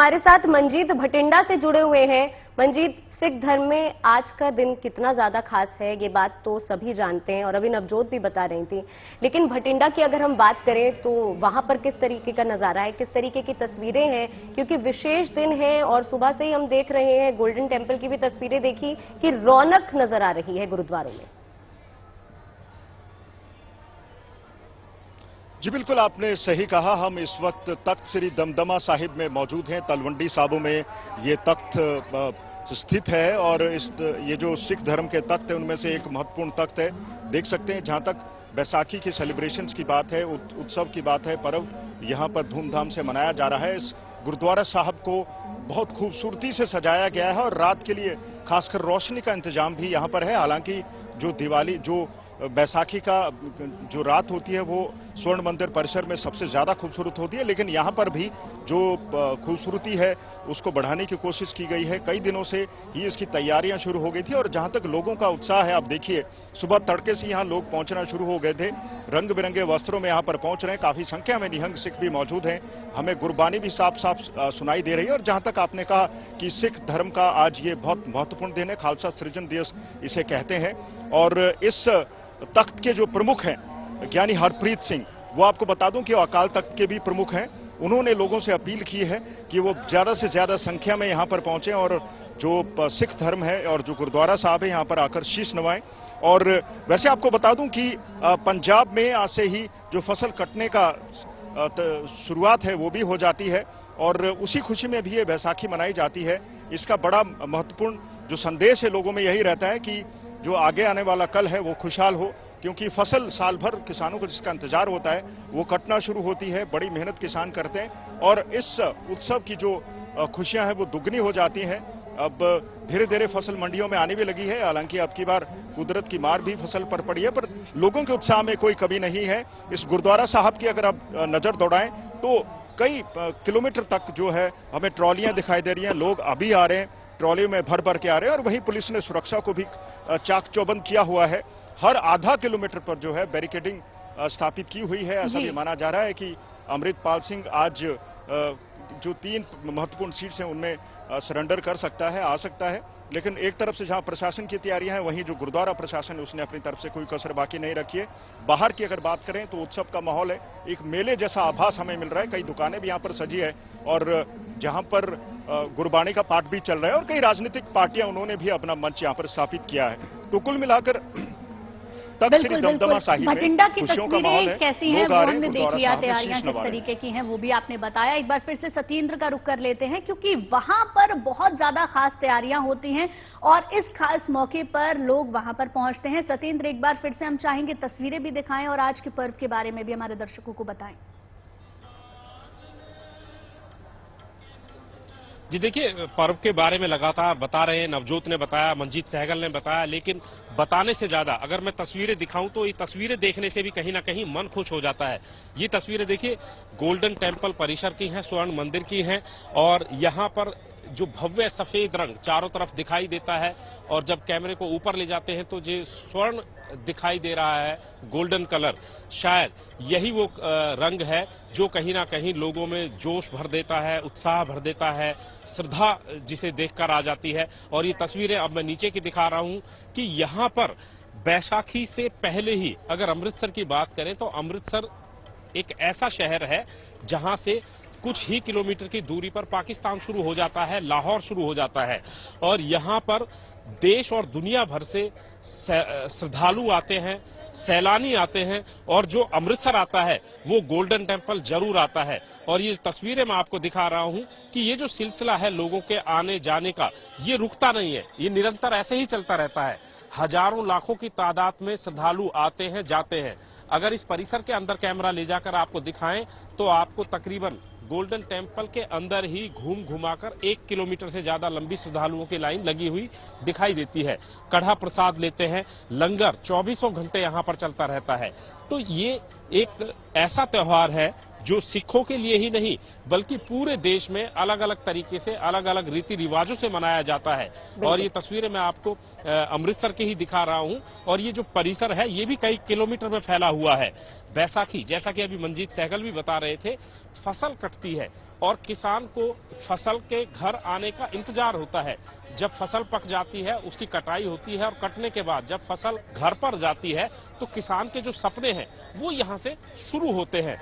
हमारे साथ मंजीत भटिंडा से जुड़े हुए हैं। मंजीत, सिख धर्म में आज का दिन कितना ज्यादा खास है ये बात तो सभी जानते हैं और अभी नवजोत भी बता रही थी, लेकिन भटिंडा की अगर हम बात करें तो वहां पर किस तरीके का नजारा है, किस तरीके की तस्वीरें हैं, क्योंकि विशेष दिन है और सुबह से ही हम देख रहे हैं, गोल्डन टेम्पल की भी तस्वीरें देखी कि रौनक नजर आ रही है गुरुद्वारों में। जी बिल्कुल, आपने सही कहा। हम इस वक्त तख्त श्री दमदमा साहिब में मौजूद हैं। तलवंडी साबो में ये तख्त स्थित है और ये जो सिख धर्म के तख्त है उनमें से एक महत्वपूर्ण तख्त है। देख सकते हैं, जहां तक बैसाखी की सेलिब्रेशंस की बात है, उत्सव की बात है, पर्व यहां पर धूमधाम से मनाया जा रहा है। इस गुरुद्वारा साहब को बहुत खूबसूरती से सजाया गया है और रात के लिए खासकर रोशनी का इंतजाम भी यहां पर है। हालांकि जो दिवाली, जो बैसाखी का जो रात होती है वो स्वर्ण मंदिर परिसर में सबसे ज्यादा खूबसूरत होती है, लेकिन यहां पर भी जो खूबसूरती है उसको बढ़ाने की कोशिश की गई है। कई दिनों से ही इसकी तैयारियां शुरू हो गई थी और जहां तक लोगों का उत्साह है, आप देखिए सुबह तड़के से यहां लोग पहुंचना शुरू हो गए थे। रंग बिरंगे वस्त्रों में यहां पर पहुंच रहे हैं। काफी संख्या में निहंग सिख भी मौजूद हैं। हमें गुरबानी भी साफ साफ सुनाई दे रही है। और जहां तक आपने कहा कि सिख धर्म का आज ये बहुत महत्वपूर्ण दिन है, खालसा सृजन दिवस इसे कहते हैं। और इस तख्त के जो प्रमुख हैं ज्ञानी हरप्रीत सिंह, वो आपको बता दूं कि वो अकाल तख्त के भी प्रमुख हैं। उन्होंने लोगों से अपील की है कि वो ज्यादा से ज्यादा संख्या में यहां पर पहुंचे और जो सिख धर्म है और जो गुरुद्वारा साहब है यहां पर आकर शीश नवाएं। और वैसे आपको बता दूं कि पंजाब में आज से ही जो फसल कटने का शुरुआत है वो भी हो जाती है और उसी खुशी में भी ये बैसाखी मनाई जाती है। इसका बड़ा महत्वपूर्ण जो संदेश है लोगों में यही रहता है कि जो आगे आने वाला कल है वो खुशहाल हो, क्योंकि फसल साल भर किसानों को जिसका इंतजार होता है वो कटना शुरू होती है। बड़ी मेहनत किसान करते हैं और इस उत्सव की जो खुशियां हैं वो दुगनी हो जाती हैं। अब धीरे धीरे फसल मंडियों में आने भी लगी है। हालांकि अब की बार कुदरत की मार भी फसल पर पड़ी है, पर लोगों के उत्साह में कोई कमी नहीं है। इस गुरुद्वारा साहब की अगर आप नजर दौड़ाएं तो कई किलोमीटर तक जो है हमें ट्रॉलियां दिखाई दे रही हैं। लोग अभी आ रहे हैं, ट्रॉली में भर भर के आ रहे हैं और वहीं पुलिस ने सुरक्षा को भी चाक चौबंद किया हुआ है। हर आधा किलोमीटर पर जो है बैरिकेडिंग स्थापित की हुई है। ऐसा भी माना जा रहा है कि अमृतपाल सिंह आज जो 3 महत्वपूर्ण सीट्स हैं उनमें सरेंडर कर सकता है, आ सकता है। लेकिन एक तरफ से जहां प्रशासन की तैयारियां हैं, वहीं जो गुरुद्वारा प्रशासन है उसने अपनी तरफ से कोई कसर बाकी नहीं रखी है। बाहर की अगर बात करें तो उत्सव का माहौल है, एक मेले जैसा आभास हमें मिल रहा है। कई दुकानें भी यहां पर सजी है और जहां पर गुरबाणी का पाठ भी चल रहा है और कई राजनीतिक पार्टियां उन्होंने भी अपना मंच यहां पर स्थापित किया है। तो कुल मिलाकर तख्त श्री दमदमा साहिब में भटिंडा की खुशियों का माहौल है। कैसी हैं वो हमने देख लिया, तैयारियां किस तरीके की हैं वो भी आपने बताया। एक बार फिर से सत्येंद्र का रुख कर लेते हैं, क्योंकि वहां पर बहुत ज्यादा खास तैयारियां होती हैं और इस खास मौके पर लोग वहां पर पहुंचते हैं। सत्येंद्र, एक बार फिर से हम चाहेंगे तस्वीरें भी दिखाएं और आज के पर्व के बारे में भी हमारे दर्शकों को बताएं। जी देखिए, पर्व के बारे में लगातार बता रहे हैं, नवजोत ने बताया, मंजीत सहगल ने बताया, लेकिन बताने से ज्यादा अगर मैं तस्वीरें दिखाऊं तो ये तस्वीरें देखने से भी कहीं ना कहीं मन खुश हो जाता है। ये तस्वीरें देखिए गोल्डन टेम्पल परिसर की हैं, स्वर्ण मंदिर की हैं और यहाँ पर जो भव्य सफेद रंग चारों तरफ दिखाई देता है और जब कैमरे को ऊपर ले जाते हैं तो जो स्वर्ण दिखाई दे रहा है, गोल्डन कलर, शायद यही वो रंग है जो कहीं ना कहीं लोगों में जोश भर देता है, उत्साह भर देता है, श्रद्धा जिसे देखकर आ जाती है। और ये तस्वीरें अब मैं नीचे की दिखा रहा हूं कि यहां पर बैसाखी से पहले ही अगर अमृतसर की बात करें तो अमृतसर एक ऐसा शहर है जहां से कुछ ही किलोमीटर की दूरी पर पाकिस्तान शुरू हो जाता है, लाहौर शुरू हो जाता है और यहां पर देश और दुनिया भर से श्रद्धालु आते हैं, सैलानी आते हैं और जो अमृतसर आता है वो गोल्डन टेम्पल जरूर आता है। और ये तस्वीरें मैं आपको दिखा रहा हूं कि ये जो सिलसिला है लोगों के आने जाने का, ये रुकता नहीं है, ये निरंतर ऐसे ही चलता रहता है। हजारों लाखों की तादाद में श्रद्धालु आते हैं, जाते हैं। अगर इस परिसर के अंदर कैमरा ले जाकर आपको दिखाएं तो आपको तकरीबन गोल्डन टेम्पल के अंदर ही घूम घुमाकर 1 किलोमीटर से ज्यादा लंबी श्रद्धालुओं की लाइन लगी हुई दिखाई देती है। कढ़ा प्रसाद लेते हैं, लंगर 24 घंटे यहां पर चलता रहता है। तो ये एक ऐसा त्योहार है जो सिखों के लिए ही नहीं बल्कि पूरे देश में अलग अलग तरीके से अलग अलग रीति रिवाजों से मनाया जाता है। और ये तस्वीरें मैं आपको अमृतसर की ही दिखा रहा हूं और ये जो परिसर है ये भी कई किलोमीटर में फैला हुआ है। बैसाखी, जैसा कि अभी मंजीत सहगल भी बता रहे थे, फसल कटती है और किसान को फसल के घर आने का इंतजार होता है। जब फसल पक जाती है उसकी कटाई होती है और कटने के बाद जब फसल घर पर जाती है तो किसान के जो सपने हैं वो यहाँ से शुरू होते हैं।